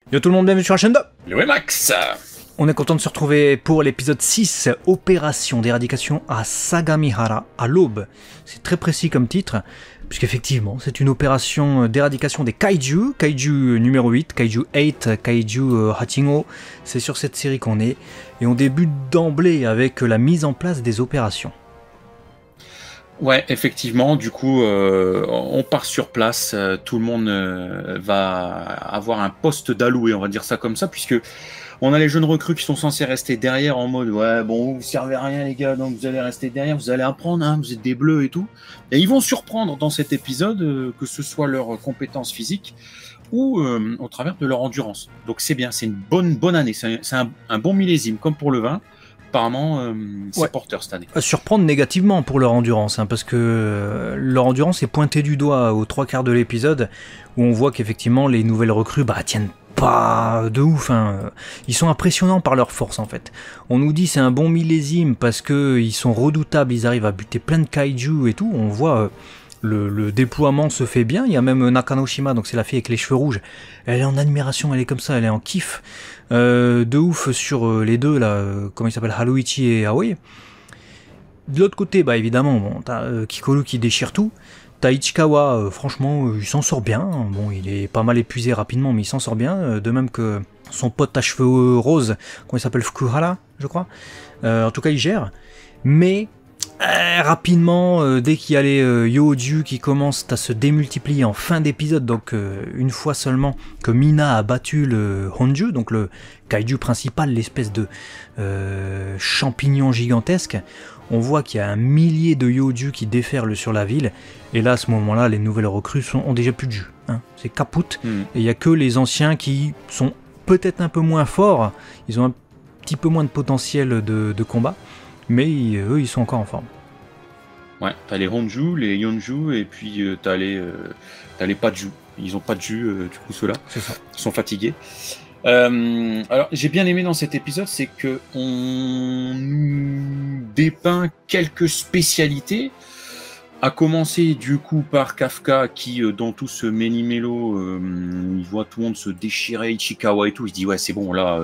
Yo tout le monde, bienvenue sur la chaîne de Le Max. On est content de se retrouver pour l'épisode 6, Opération d'éradication à Sagamihara, à l'aube. C'est très précis comme titre, puisqu'effectivement c'est une opération d'éradication des kaiju, kaiju numéro 8, kaiju 8, kaiju Hatingo, c'est sur cette série qu'on est, et on débute d'emblée avec la mise en place des opérations. Ouais, effectivement, du coup, on part sur place, tout le monde va avoir un poste d'alloué, on va dire ça comme ça, puisque on a les jeunes recrues qui sont censés rester derrière en mode ouais bon vous servez à rien les gars, donc vous allez rester derrière, vous allez apprendre, hein, vous êtes des bleus et tout. Et ils vont surprendre dans cet épisode, que ce soit leurs compétences physiques ou au travers de leur endurance. Donc c'est bien, c'est une bonne année, c'est un bon millésime comme pour le vin. Apparemment, c'est Ouais. porteur cette année. Surprendre négativement pour leur endurance, hein, parce que leur endurance est pointée du doigt aux 3/4 de l'épisode, où on voit qu'effectivement les nouvelles recrues tiennent pas de ouf, hein. Ils sont impressionnants par leur force en fait. On nous dit c'est un bon millésime parce que ils sont redoutables, ils arrivent à buter plein de kaiju et tout, on voit... Le déploiement se fait bien, il y a même Nakanoshima, donc c'est la fille avec les cheveux rouges, elle est en admiration, elle est comme ça, elle est en kiff de ouf sur les deux là, comment ils s'appellent, Haruichi et Aoi. De l'autre côté, évidemment, bon, t'as Kikoru qui déchire tout, t'as Ichikawa, franchement, il s'en sort bien, bon, il est pas mal épuisé rapidement, mais il s'en sort bien, de même que son pote à cheveux roses, comment il s'appelle, Fukuhara, je crois, en tout cas il gère, mais... rapidement, dès qu'il y a les Yoju qui commencent à se démultiplier en fin d'épisode, donc une fois seulement que Mina a battu le Honju, donc le kaiju principal, l'espèce de champignon gigantesque, on voit qu'il y a un millier de Yoju qui déferlent sur la ville, et là à ce moment-là les nouvelles recrues ont déjà plus de jus, hein. C'est caput, et il n'y a que les anciens qui sont peut-être un peu moins forts, ils ont un petit peu moins de potentiel de combat, mais eux ils sont encore en forme. Ouais, t'as les Honju, les Yonju, et puis t'as les Paju. Ils ont pas de jus, du coup, ceux-là. C'est ça. Ils sont fatigués. Alors, j'ai bien aimé dans cet épisode, c'est que on nous dépeint quelques spécialités. À commencer, du coup, par Kafka, qui, dans tout ce méli-mélo, il voit tout le monde se déchirer, Ichikawa et tout. Il se dit, ouais, c'est bon, là...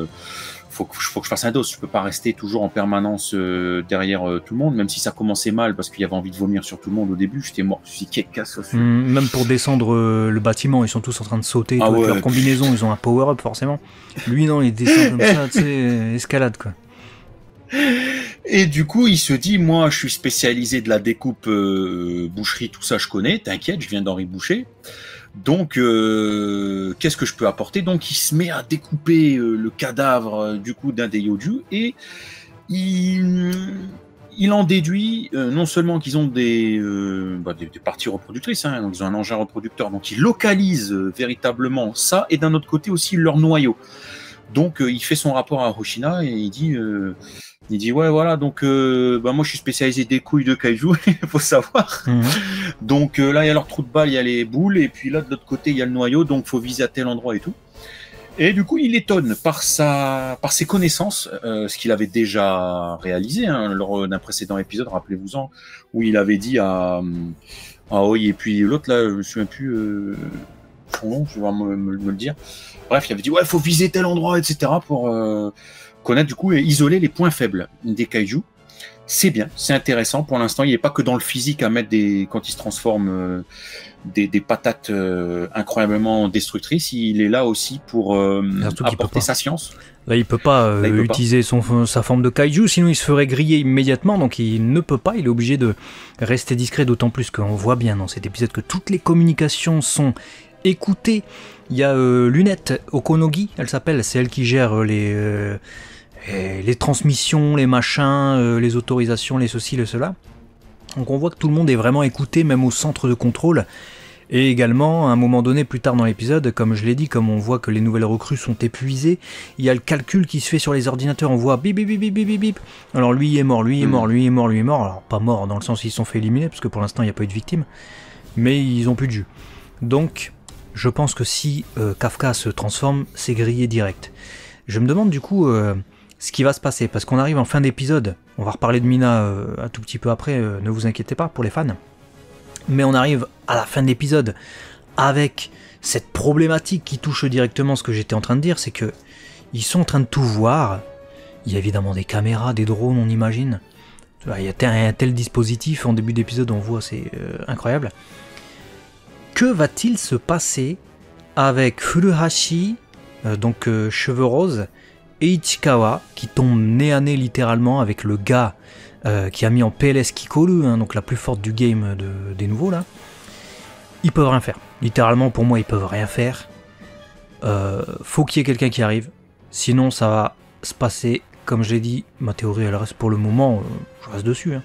Faut que je fasse un dos, je peux pas rester toujours en permanence derrière tout le monde, même si ça commençait mal parce qu'il y avait envie de vomir sur tout le monde au début, j'étais mort, je me suis dit, casse. Même pour descendre le bâtiment, ils sont tous en train de sauter, Ah avec ouais. leur combinaison, ils ont un power-up forcément. Lui non, il descend comme ça, tu sais, escalade quoi. Et du coup, il se dit, moi je suis spécialisé de la découpe boucherie, tout ça je connais, t'inquiète, je viens d'Henri Boucher. Donc, qu'est-ce que je peux apporter? Donc, il se met à découper le cadavre du coup d'un des Yoju et il en déduit non seulement qu'ils ont des parties reproductrices, hein, donc ils ont un engin reproducteur, donc il localise véritablement ça, et d'un autre côté aussi leur noyau. Donc, il fait son rapport à Hoshina et il dit ouais voilà, donc moi je suis spécialisé des couilles de kaiju, il faut savoir. Donc là il y a leur trou de balle, il y a les boules, et puis là de l'autre côté il y a le noyau, donc faut viser à tel endroit et tout. Et du coup il étonne par ses connaissances, ce qu'il avait déjà réalisé lors d'un précédent épisode, rappelez-vous-en, où il avait dit à Oi, et puis l'autre là, je me souviens plus son nom, je vais me le dire. Bref, il avait dit ouais faut viser tel endroit, etc. pour connaître du coup et isoler les points faibles des kaiju. C'est bien, c'est intéressant. Pour l'instant, il n'est pas que dans le physique à mettre quand il se transforme des patates incroyablement destructrices. Il est là aussi pour apporter sa science. Là, il peut pas utiliser sa forme de kaiju, sinon il se ferait griller immédiatement. Donc, il ne peut pas. Il est obligé de rester discret, d'autant plus qu'on voit bien dans cet épisode que toutes les communications sont écoutées. Il y a Lunette Okonogi, elle s'appelle, c'est elle qui gère les transmissions, les machins, les autorisations, les ceci, les cela. Donc on voit que tout le monde est vraiment écouté, même au centre de contrôle. Et également, à un moment donné, plus tard dans l'épisode, comme je l'ai dit, comme on voit que les nouvelles recrues sont épuisées, il y a le calcul qui se fait sur les ordinateurs, on voit bip bip bip bip bip bip. Alors lui est mort, lui est mort, lui est mort, lui est mort. Alors pas mort dans le sens où ils se sont fait éliminer, parce que pour l'instant il n'y a pas eu de victime, mais ils ont plus de jus. Donc je pense que si Kafka se transforme, c'est grillé direct. Je me demande du coup ce qui va se passer, parce qu'on arrive en fin d'épisode, on va reparler de Mina un tout petit peu après, ne vous inquiétez pas pour les fans, mais on arrive à la fin de l'épisode avec cette problématique qui touche directement ce que j'étais en train de dire, c'est que ils sont en train de tout voir. Il y a évidemment des caméras, des drones, on imagine. Il y a un tel dispositif, en début d'épisode on voit, c'est incroyable. Que va-t-il se passer avec Furuhashi, donc cheveux roses, et Ichikawa, qui tombe nez à nez littéralement avec le gars qui a mis en PLS Kikoru, hein, donc la plus forte du game des nouveaux là. Ils peuvent rien faire. Littéralement, pour moi, ils peuvent rien faire. Faut qu'il y ait quelqu'un qui arrive. Sinon, ça va se passer, comme je l'ai dit, ma théorie, elle reste pour le moment, je reste dessus. Hein,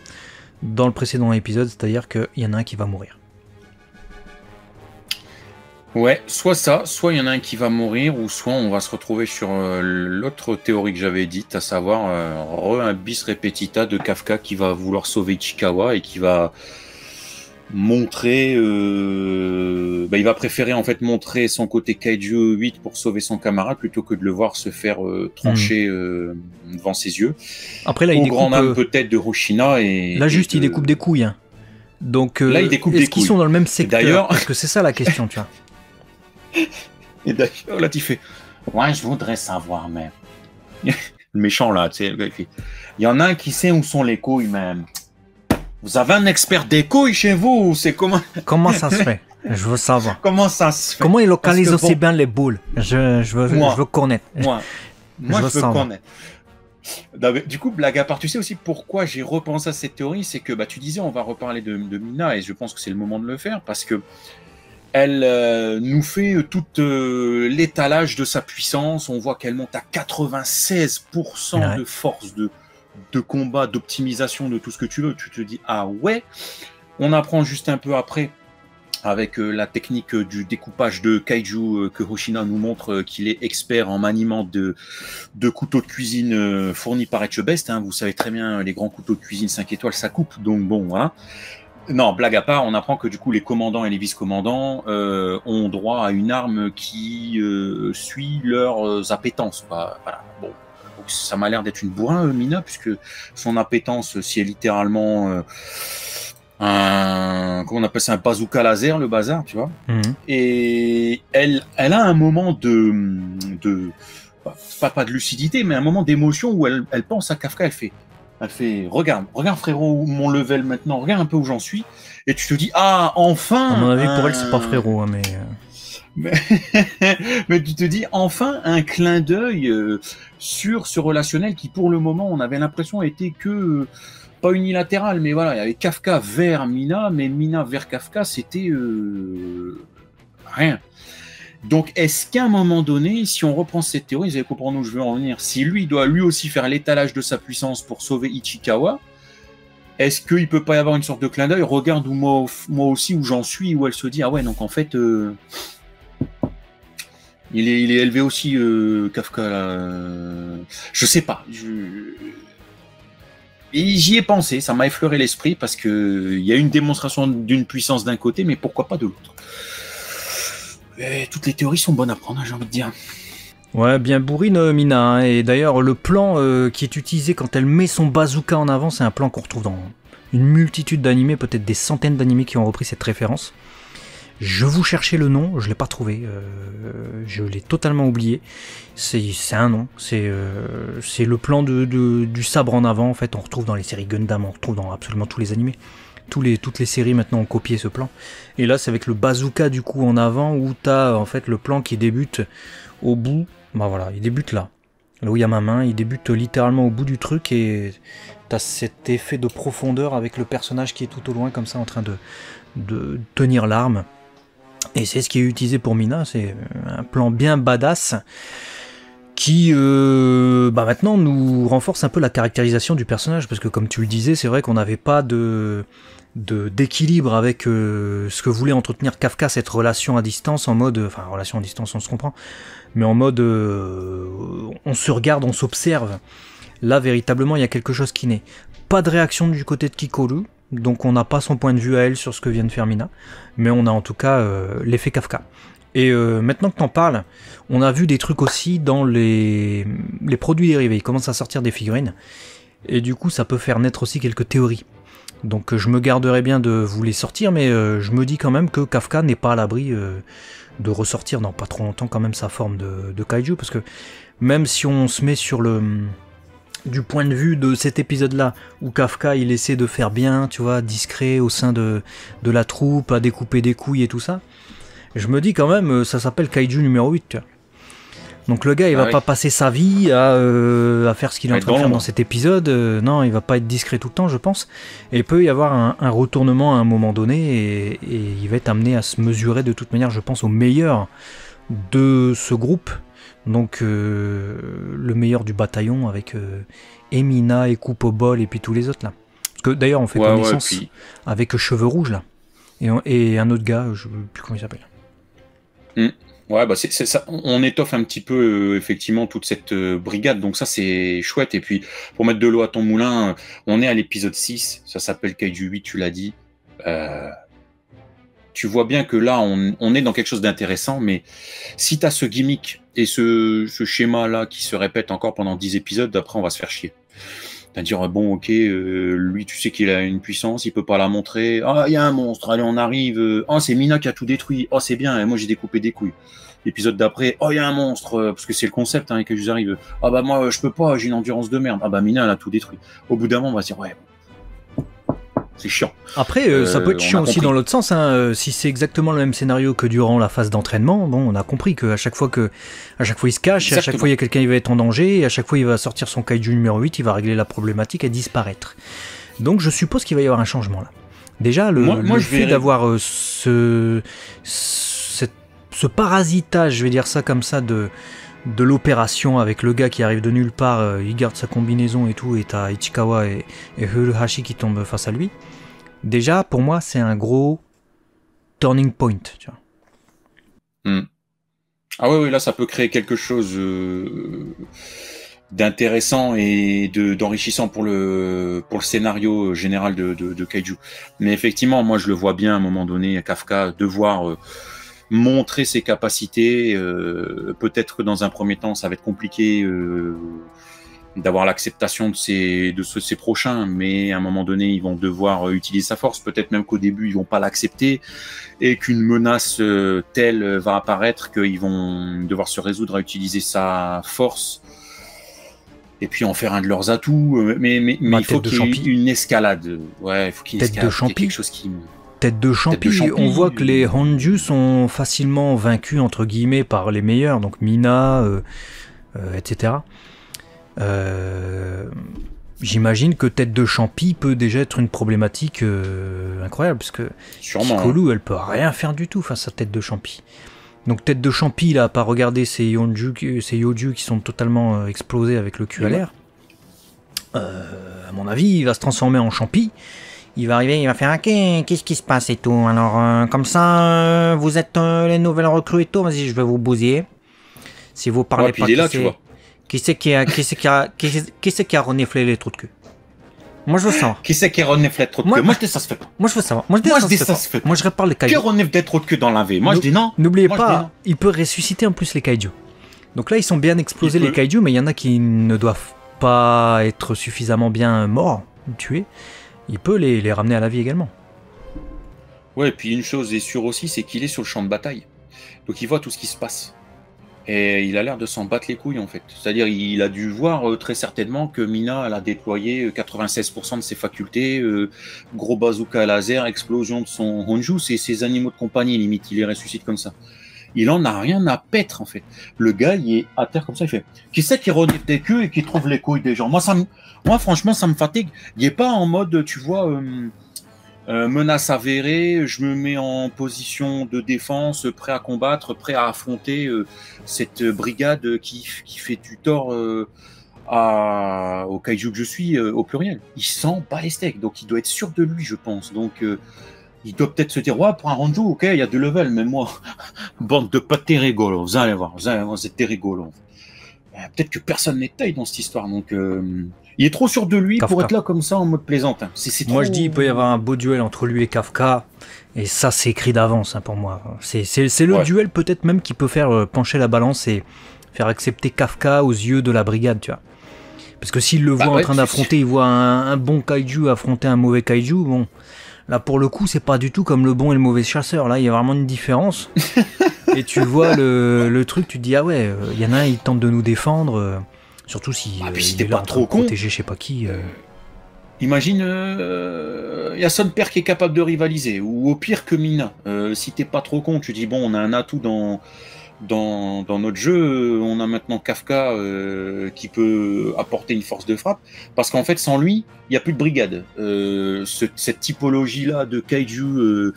dans le précédent épisode, c'est-à-dire qu'il y en a un qui va mourir. Ouais, soit ça, soit il y en a un qui va mourir, ou soit on va se retrouver sur l'autre théorie que j'avais dite, à savoir un bis repetita de Kafka qui va vouloir sauver Ichikawa et qui va montrer, il va préférer en fait montrer son côté Kaiju 8 pour sauver son camarade plutôt que de le voir se faire trancher devant ses yeux. Après là, il découpe grand âme peut-être de Hoshina et là juste il découpe des couilles. Hein. Donc là il découpe des couilles. Est-ce qu'ils sont dans le même secteur? Parce que c'est ça la question, tu vois. Et d'ailleurs là tu fais, ouais je voudrais savoir mais le méchant là, tu sais, le gars il fait, il y en a un qui sait où sont les couilles même. Vous avez un expert des couilles chez vous, c'est comment? Comment ça se fait? Je veux savoir. Comment ça se fait? Comment il localise aussi bien les boules? Je veux connaître. Moi je veux connaître. Du coup, blague à part, tu sais aussi pourquoi j'ai repensé à cette théorie, c'est que tu disais on va reparler de Mina et je pense que c'est le moment de le faire parce que elle nous fait tout l'étalage de sa puissance. On voit qu'elle monte à 96% de force de combat, d'optimisation, de tout ce que tu veux. Tu te dis, ah ouais. On apprend juste un peu après, avec la technique du découpage de kaiju, que Hoshina nous montre qu'il est expert en maniement de couteaux de cuisine fournis par Etchebest. Hein. Vous savez très bien, les grands couteaux de cuisine 5 étoiles, ça coupe. Donc bon, voilà. Non, blague à part, on apprend que du coup, les commandants et les vice-commandants ont droit à une arme qui suit leurs appétences. Voilà. Bon. Ça m'a l'air d'être une bourrin, Mina, puisque son appétence, si est littéralement comment on appelle ça, un bazooka laser, le bazar, tu vois. Et elle a un moment de pas de lucidité, mais un moment d'émotion où elle pense à Kafka, elle fait regarde frérot, mon level maintenant, regarde un peu où j'en suis, et tu te dis, ah, enfin. À mon avis, pour elle, c'est pas frérot, hein, mais... Mais tu te dis enfin un clin d'œil sur ce relationnel qui pour le moment on avait l'impression était que pas unilatéral, mais voilà, il y avait Kafka vers Mina, mais Mina vers Kafka c'était rien. Donc est-ce qu'à un moment donné, si on reprend cette théorie, vous allez comprendre où je veux en venir, si lui doit lui aussi faire l'étalage de sa puissance pour sauver Ichikawa, est-ce qu'il peut pas y avoir une sorte de clin d'œil, regarde où moi aussi où j'en suis, où elle se dit ah ouais, donc en fait il est élevé aussi, Kafka, là. Je sais pas. Et j'y ai pensé, ça m'a effleuré l'esprit parce que il y a une démonstration d'une puissance d'un côté, mais pourquoi pas de l'autre. Et toutes les théories sont bonnes à prendre, j'ai envie de dire. Ouais, bien bourrine, Mina. Hein. Et d'ailleurs, le plan qui est utilisé quand elle met son bazooka en avant, c'est un plan qu'on retrouve dans une multitude d'animés, peut-être des centaines d'animés qui ont repris cette référence. Je vous cherchais le nom, je ne l'ai pas trouvé, je l'ai totalement oublié. C'est un nom, c'est le plan du sabre en avant, en fait, on retrouve dans les séries Gundam, on retrouve dans absolument tous les animés. Toutes les séries maintenant ont copié ce plan. Et là, c'est avec le bazooka du coup en avant, où tu as en fait le plan qui débute au bout, voilà, il débute là où il y a ma main, il débute littéralement au bout du truc, et tu as cet effet de profondeur avec le personnage qui est tout au loin comme ça en train de tenir l'arme. Et c'est ce qui est utilisé pour Mina, c'est un plan bien badass qui maintenant nous renforce un peu la caractérisation du personnage, parce que comme tu le disais, c'est vrai qu'on n'avait pas d'équilibre avec ce que voulait entretenir Kafka, cette relation à distance, en mode, enfin relation à distance on se comprend, mais en mode on se regarde, on s'observe. Là véritablement il y a quelque chose qui n'est pas de réaction du côté de Kikoru. Donc on n'a pas son point de vue à elle sur ce que vient de faire Mina, mais on a en tout cas l'effet Kafka. Et maintenant que t'en parles, on a vu des trucs aussi dans les produits dérivés, ils commencent à sortir des figurines, et du coup ça peut faire naître aussi quelques théories. Donc je me garderai bien de vous les sortir, mais je me dis quand même que Kafka n'est pas à l'abri de ressortir dans pas trop longtemps quand même sa forme de kaiju, parce que même si on se met sur du point de vue de cet épisode-là, où Kafka il essaie de faire bien, tu vois, discret au sein de la troupe, à découper des couilles et tout ça, je me dis quand même, ça s'appelle kaiju numéro 8, tu vois. Donc le gars il va pas passer sa vie à faire ce qu'il est en train de faire dans cet épisode, non, il va pas être discret tout le temps je pense, et il peut y avoir un retournement à un moment donné, et il va être amené à se mesurer de toute manière je pense au meilleur de ce groupe, donc le meilleur du bataillon avec Emina et Kupobol et puis tous les autres là. Parce que d'ailleurs on fait connaissance avec Cheveux Rouges là, et un autre gars, je ne sais plus comment il s'appelle. Ouais, bah c'est ça. On étoffe un petit peu effectivement toute cette brigade, donc ça c'est chouette. Et puis pour mettre de l'eau à ton moulin, on est à l'épisode 6, ça s'appelle Kaiju 8, tu l'as dit. Tu vois bien que là on est dans quelque chose d'intéressant, mais si tu as ce gimmick et ce schéma-là qui se répète encore pendant 10 épisodes, après on va se faire chier. C'est-à-dire, bon, ok, lui, tu sais qu'il a une puissance, il peut pas la montrer. Ah, il y a un monstre, allez, on arrive. Ah, c'est Mina qui a tout détruit. Oh, c'est bien, et moi j'ai découpé des couilles. L'épisode d'après, oh, il y a un monstre, parce que c'est le concept, hein, que je arrive. Ah, bah, moi, je peux pas, j'ai une endurance de merde. Ah, bah, Mina, elle a tout détruit. Au bout d'un moment, on va se dire, ouais, c'est chiant. Après, ça peut être chiant aussi dans l'autre sens, hein. Si c'est exactement le même scénario que durant la phase d'entraînement, bon, on a compris qu'à chaque fois il se cache, à chaque fois il y a quelqu'un qui va être en danger, et à chaque fois il va sortir son kaiju numéro 8, il va régler la problématique et disparaître. Donc je suppose qu'il va y avoir un changement là. Déjà, le fait d'avoir ce parasitage, je vais dire ça comme ça, de l'opération avec le gars qui arrive de nulle part, il garde sa combinaison et tout, et t'as Ichikawa et Furuhashi qui tombent face à lui. Déjà, pour moi, c'est un gros turning point. Tu vois. Ah oui, là, ça peut créer quelque chose d'intéressant et d'enrichissant pour le scénario général de Kaiju. Mais effectivement, moi, je le vois bien à un moment donné, Kafka devoir montrer ses capacités. Peut-être que dans un premier temps, ça va être compliqué d'avoir l'acceptation de ses prochains, mais à un moment donné, ils vont devoir utiliser sa force. Peut-être même qu'au début, ils vont pas l'accepter et qu'une menace telle va apparaître qu'ils vont devoir se résoudre à utiliser sa force et puis en faire un de leurs atouts. Mais il faut qu'il y ait une escalade. Ouais, il faut qu'il y ait quelque chose qui... Tête de champi, on voit que les Honju sont facilement vaincus entre guillemets par les meilleurs, donc Mina, etc. J'imagine que tête de champi peut déjà être une problématique incroyable, parce que Chikolu, elle peut rien faire du tout face à tête de champi. Donc tête de champi, là, à part regarder ces Yoju qui sont totalement explosés avec le cul à l'air, à mon avis, il va se transformer en champi. Il va arriver, il va faire qu'est-ce qui se passe et tout. Alors, comme ça, vous êtes les nouvelles recrues et tout. Vas-y, je vais vous bousiller. Si vous parlez pas, qui c'est qui a reniflé les trous de cul? Moi, je veux savoir. Qui c'est qui renifle les trous de queue? Moi, je dis ça se fait pas. Moi, je veux savoir. Moi, je dis ça se fait pas. Moi, je répare les kaiju. Qui renifle des trous de queue dans la vie? Moi, je dis non. N'oubliez pas, il peut ressusciter en plus les kaiju. Donc là, ils sont bien explosés les kaiju, mais il y en a qui ne doivent pas être suffisamment bien morts, tués. Il peut les ramener à la vie également. Ouais, et puis une chose est sûre aussi, c'est qu'il est sur le champ de bataille. Donc il voit tout ce qui se passe. Et il a l'air de s'en battre les couilles en fait. C'est-à-dire il a dû voir très certainement que Mina elle a déployé 96% de ses facultés, gros bazooka laser, explosion de son Honju, c'est ses animaux de compagnie limite, il les ressuscite comme ça. Il en a rien à pètre en fait. Le gars il est à terre comme ça, il fait qui c'est qui renifle des queues et qui trouve les couilles des gens. Moi franchement ça me fatigue. Il est pas en mode tu vois menace avérée, je me mets en position de défense, prêt à combattre, prêt à affronter cette brigade qui fait du tort au kaiju que je suis au pluriel. Il sent pas les steaks, donc il doit être sûr de lui je pense. Donc il doit peut-être se dire, ouais, pour un Honju, ok, il y a 2 levels, mais moi, bande de pâtés rigolos, vous allez voir, vous êtes des rigolos. Peut-être que personne n'est taille dans cette histoire, donc il est trop sûr de lui Kafka. Pour être là comme ça en mode plaisante. Hein. Moi je dis, il peut y avoir un beau duel entre lui et Kafka, et ça c'est écrit d'avance hein, pour moi. C'est le duel peut-être même qui peut faire pencher la balance et faire accepter Kafka aux yeux de la brigade, tu vois. Parce que s'il le voit en train d'affronter, il voit un bon kaiju affronter un mauvais kaiju, bon, là pour le coup c'est pas du tout comme le bon et le mauvais chasseur, là il y a vraiment une différence. Et tu vois le truc, tu te dis ah ouais, il y en a un il tente de nous défendre, surtout si puis il est pas trop con, protéger je sais pas qui. Imagine, y a son père qui est capable de rivaliser, ou au pire que Mina. Si t'es pas trop con, tu dis bon, on a un atout dans notre jeu, on a maintenant Kafka qui peut apporter une force de frappe, parce qu'en fait, sans lui, il n'y a plus de brigade. Cette typologie-là de kaiju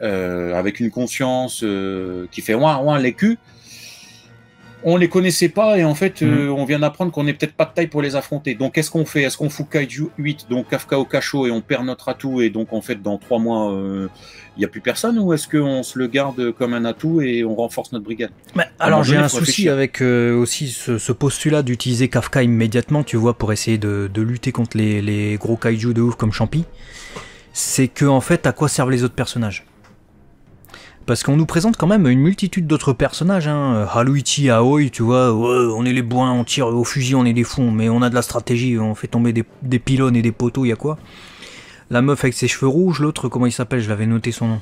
avec une conscience qui fait ouin les culs, on les connaissait pas et en fait on vient d'apprendre qu'on n'est peut-être pas de taille pour les affronter. Donc qu'est-ce qu'on fait? Est-ce qu'on fout Kaiju 8, donc Kafka au cachot, et on perd notre atout et donc en fait dans 3 mois il n'y a plus personne, ou est-ce qu'on se le garde comme un atout et on renforce notre brigade? Alors j'ai un souci avec aussi ce postulat d'utiliser Kafka immédiatement, tu vois, pour essayer de lutter contre les gros kaiju de ouf comme Champi. C'est que en fait à quoi servent les autres personnages? Parce qu'on nous présente quand même une multitude d'autres personnages, hein. Haruichi, Aoi, tu vois, on est les boins, on tire au fusil, on est des fous, mais on a de la stratégie, on fait tomber des pylônes et des poteaux, il y a quoi? La meuf avec ses cheveux rouges, l'autre, comment il s'appelle? Je l'avais noté son nom.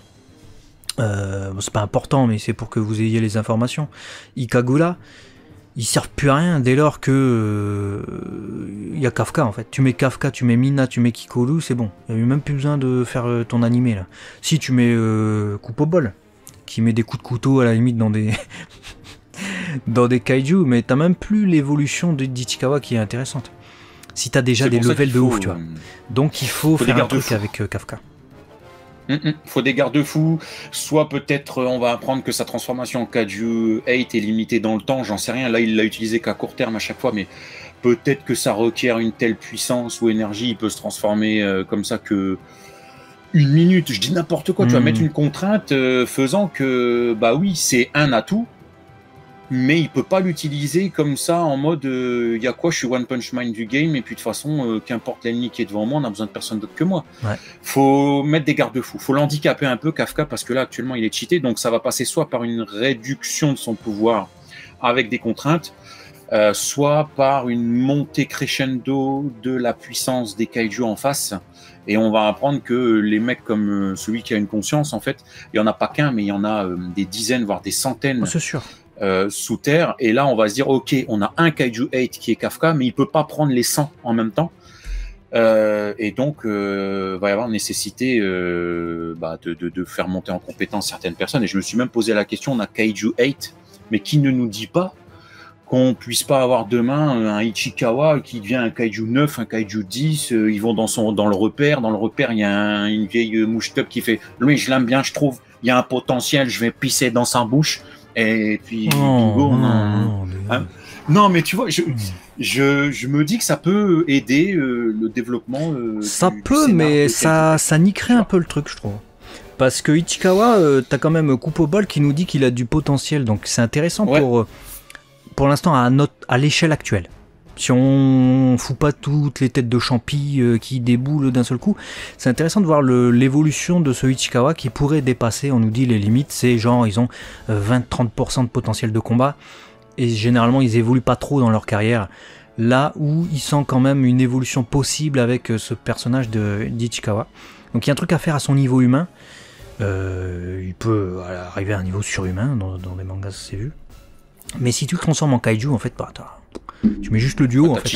C'est pas important, mais c'est pour que vous ayez les informations. Ikagura, ils servent plus à rien dès lors que il y a Kafka en fait. Tu mets Kafka, tu mets Mina, tu mets Kikoru, c'est bon. Il n'y a même plus besoin de faire ton animé là. Si tu mets Kupobol, qui met des coups de couteau à la limite dans des dans des kaiju, mais t'as même plus l'évolution d'Ichikawa qui est intéressante. Si t'as déjà des levels de ouf, tu vois. Donc il faut faire un truc avec Kafka. Faut des garde-fous, soit peut-être on va apprendre que sa transformation en Kaiju 8 est limitée dans le temps, j'en sais rien, là il l'a utilisé qu'à court terme à chaque fois, mais peut-être que ça requiert une telle puissance ou énergie, il peut se transformer comme ça que une minute, je dis n'importe quoi, tu vas mettre une contrainte faisant que, bah oui, c'est un atout, mais il peut pas l'utiliser comme ça en mode y a quoi, je suis One Punch Man du game, et puis de toute façon, qu'importe l'ennemi qui est devant moi, on a besoin de personne d'autre que moi. Ouais. Faut mettre des garde-fous, faut l'handicaper un peu, Kafka, parce que là, actuellement, il est cheaté, donc ça va passer soit par une réduction de son pouvoir avec des contraintes, soit par une montée crescendo de la puissance des kaiju en face. Et on va apprendre que les mecs comme celui qui a une conscience, en fait, il n'y en a pas qu'un, mais il y en a des dizaines, voire des centaines c'est sûr. sous terre. Et là, on va se dire, ok, on a un Kaiju 8 qui est Kafka, mais il ne peut pas prendre les 100 en même temps. Et donc, va y avoir nécessité de faire monter en compétence certaines personnes. Et je me suis même posé la question, on a Kaiju 8, mais qui ne nous dit pas qu'on puisse pas avoir demain un Ichikawa qui devient un Kaiju 9, un Kaiju 10, ils vont dans le repère, il y a une vieille mouche-top qui fait « Lui, je l'aime bien, je trouve, il y a un potentiel, je vais pisser dans sa bouche. » Et puis, bingo, non, mais tu vois, je me dis que ça peut aider le développement ça peut, mais ça niquerait un peu le truc, je trouve. Parce que Ichikawa, t'as quand même Kupobol qui nous dit qu'il a du potentiel, donc c'est intéressant pour l'instant à l'échelle actuelle. Si on fout pas toutes les têtes de Champi qui déboulent d'un seul coup, c'est intéressant de voir l'évolution de ce Ichikawa qui pourrait dépasser, on nous dit les limites, c'est genre ils ont 20-30% de potentiel de combat, et généralement ils évoluent pas trop dans leur carrière, là où ils sentent quand même une évolution possible avec ce personnage d'Ichikawa. Donc il y a un truc à faire à son niveau humain, il peut arriver à un niveau surhumain, dans des mangas c'est vu. Mais si tu le transformes en kaiju, en fait, tu mets juste le duo, en fait.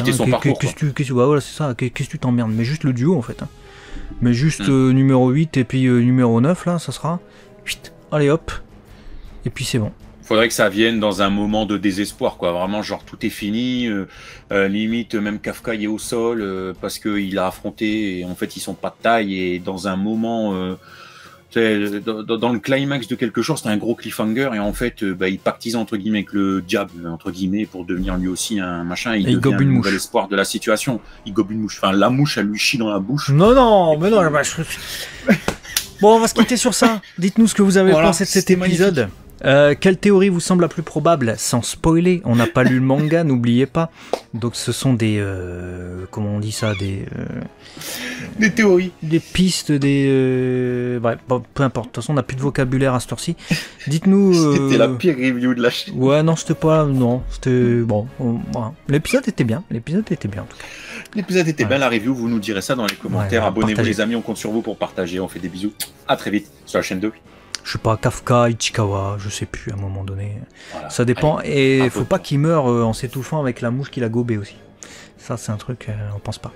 Voilà, c'est ça. Qu'est-ce que tu t'emmerdes? Mais juste le duo, en fait. Mais juste numéro 8 et puis numéro 9, là, ça sera. Allez hop. Et puis c'est bon. Faudrait que ça vienne dans un moment de désespoir, quoi. Vraiment, genre, tout est fini. Limite, même Kafka y est au sol parce qu'il a affronté. Et en fait, ils sont pas de taille. Et dans un moment. Dans le climax de quelque chose, c'était un gros cliffhanger et en fait, il pactise entre guillemets avec le diable entre guillemets pour devenir lui aussi un machin. Il devient le nouvel espoir de la situation. Il gobe une mouche. Enfin, la mouche, elle lui chie dans la bouche. Non, mais non. Bon, on va se quitter sur ça. Dites-nous ce que vous avez pensé de cet épisode. Quelle théorie vous semble la plus probable? Sans spoiler, on n'a pas lu le manga, n'oubliez pas. Donc ce sont des... comment on dit ça? Des théories. Des pistes, bref, bon, peu importe. De toute façon, on n'a plus de vocabulaire à cette heure-ci. Dites-nous... C'était la pire review de la chaîne. Ouais, non, c'était pas... Non, c'était... Bon, voilà. L'épisode était bien. L'épisode était bien, en tout cas. L'épisode était bien, la review. Vous nous direz ça dans les commentaires. Ouais, abonnez-vous, partagez. les amis. On compte sur vous pour partager. On fait des bisous. À très vite sur la chaîne 2. Je sais pas, Kafka, Ichikawa, je sais plus à un moment donné. Voilà. Ça dépend. Allez, Et faut pas qu'il meure en s'étouffant avec la mouche qu'il a gobée aussi. Ça, c'est un truc, on pense pas.